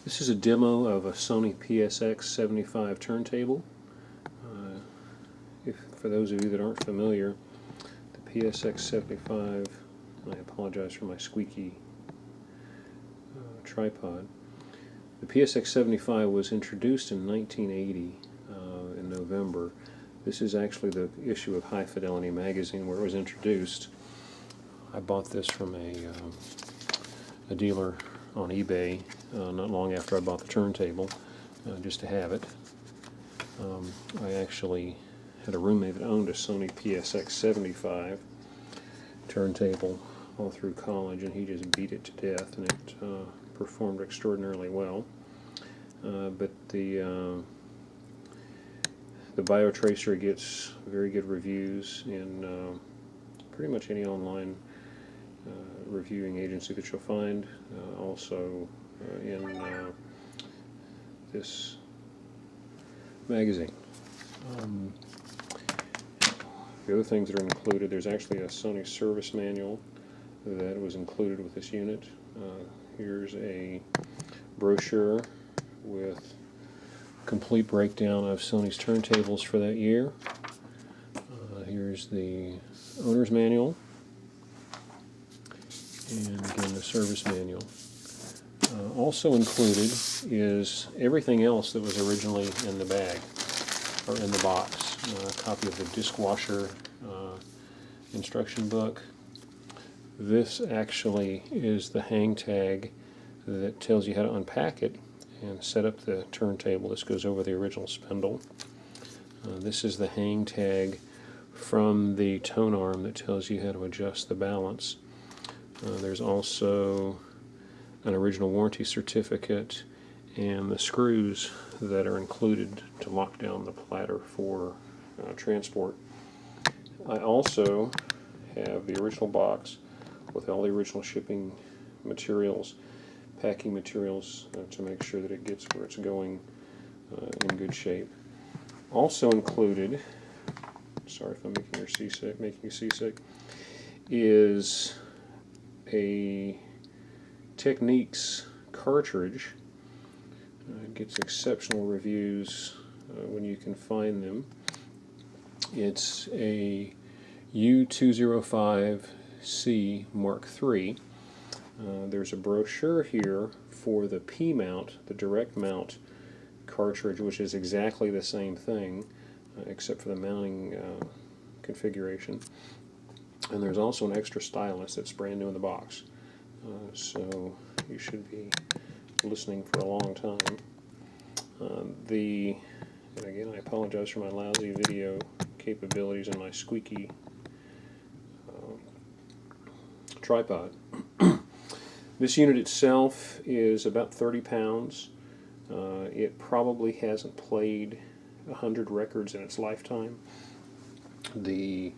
This is a demo of a Sony PSX 75 turntable. For those of you that aren't familiar, the PSX 75, I apologize for my squeaky tripod. The PSX 75 was introduced in 1980 in November. This is actually the issue of High Fidelity magazine where it was introduced. I bought this from a dealer on eBay not long after I bought the turntable, just to have it. I actually had a roommate that owned a Sony PSX 75 turntable all through college, and he just beat it to death, and it performed extraordinarily well. But the BioTracer gets very good reviews in pretty much any online reviewing agency that you'll find. Also in this magazine. The other things that are included, there's actually a Sony service manual that was included with this unit. Here's a brochure with complete breakdown of Sony's turntables for that year. Here's the owner's manual, and again the service manual. Also included is everything else that was originally in the bag, or in the box. A copy of the dishwasher instruction book. This actually is the hang tag that tells you how to unpack it and set up the turntable. This goes over the original spindle. This is the hang tag from the tone arm that tells you how to adjust the balance. There's also an original warranty certificate and the screws that are included to lock down the platter for transport. I also have the original box with all the original shipping materials, packing materials, to make sure that it gets where it's going in good shape. Also included, sorry if I'm making you seasick, is a Techniques cartridge. It gets exceptional reviews when you can find them. It's a U205C Mark III. There's a brochure here for the P-mount, the direct mount cartridge, which is exactly the same thing except for the mounting configuration. And there's also an extra stylus that's brand new in the box. So you should be listening for a long time. And again, I apologize for my lousy video capabilities and my squeaky tripod. This unit itself is about 30 pounds. It probably hasn't played 100 records in its lifetime. The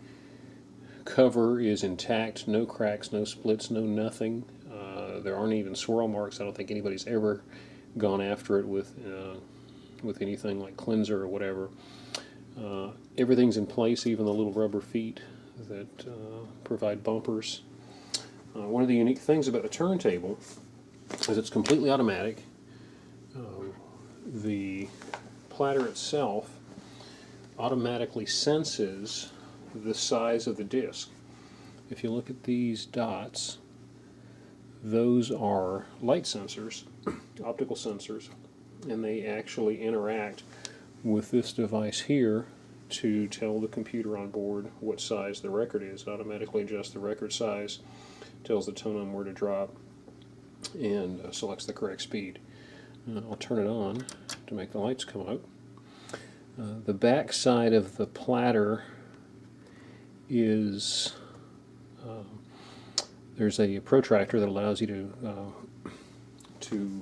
cover is intact, no cracks, no splits, no nothing. There aren't even swirl marks. I don't think anybody's ever gone after it with anything like cleanser or whatever. Everything's in place, even the little rubber feet that provide bumpers. One of the unique things about the turntable is it's completely automatic. The platter itself automatically senses the size of the disc. If you look at these dots, those are light sensors, optical sensors, and they actually interact with this device here to tell the computer on board what size the record is. It automatically adjusts the record size, tells the tone arm where to drop, and selects the correct speed. I'll turn it on to make the lights come up. The back side of the platter is there's a protractor that allows you to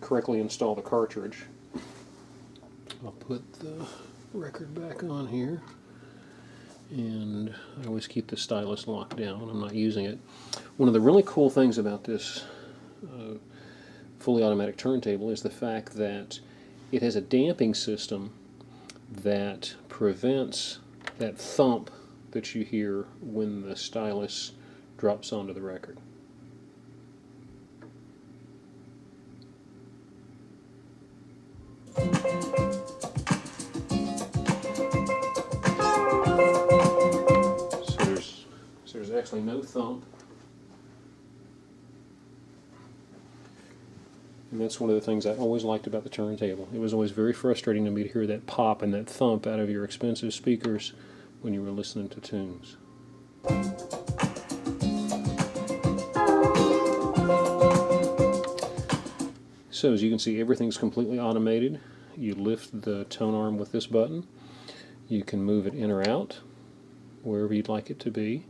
correctly install the cartridge. I'll put the record back on here, and I always keep the stylus locked down when I'm not using it. One of the really cool things about this fully automatic turntable is the fact that it has a damping system that prevents that thump that you hear when the stylus drops onto the record. actually no thump. And that's one of the things I always liked about the turntable. It was always very frustrating to me to hear that pop and that thump out of your expensive speakers when you were listening to tunes. So as you can see, everything's completely automated. You lift the tone arm with this button. You can move it in or out, wherever you'd like it to be.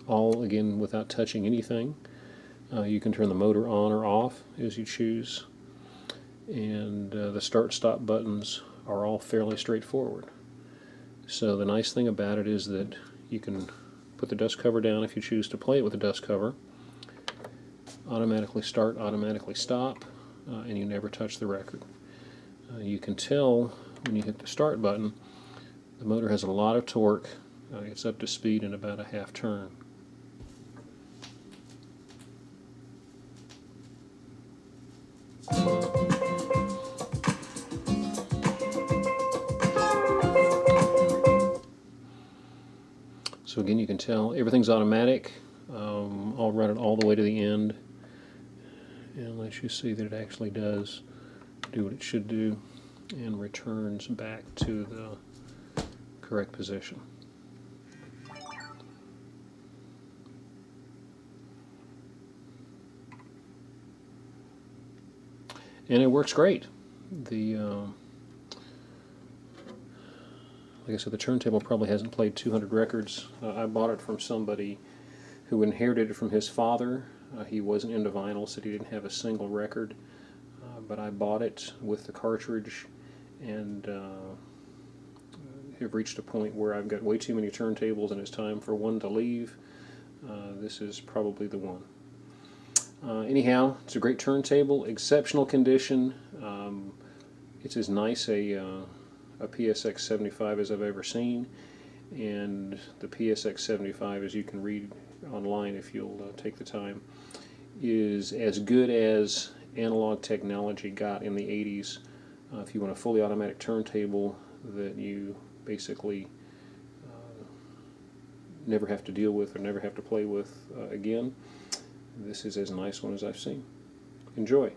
All, again, without touching anything. You can turn the motor on or off as you choose. And the start-stop buttons are all fairly straightforward. So the nice thing about it is that you can put the dust cover down if you choose to play it with the dust cover. Automatically start, automatically stop, and you never touch the record. You can tell when you hit the start button, the motor has a lot of torque. It's up to speed in about a half turn. So again, you can tell everything's automatic. I'll run it all the way to the end and let you see that it actually does do what it should do and returns back to the correct position. And it works great. Like I said, the turntable probably hasn't played 200 records. I bought it from somebody who inherited it from his father. He wasn't into vinyl, said he didn't have a single record. But I bought it with the cartridge and have reached a point where I've got way too many turntables and it's time for one to leave. This is probably the one. Anyhow, it's a great turntable, exceptional condition. It's as nice a PSX 75 as I've ever seen, and the PSX 75, as you can read online if you'll take the time, is as good as analog technology got in the 80s. If you want a fully automatic turntable that you basically never have to deal with or never have to play with again, this is as nice one as I've seen. Enjoy.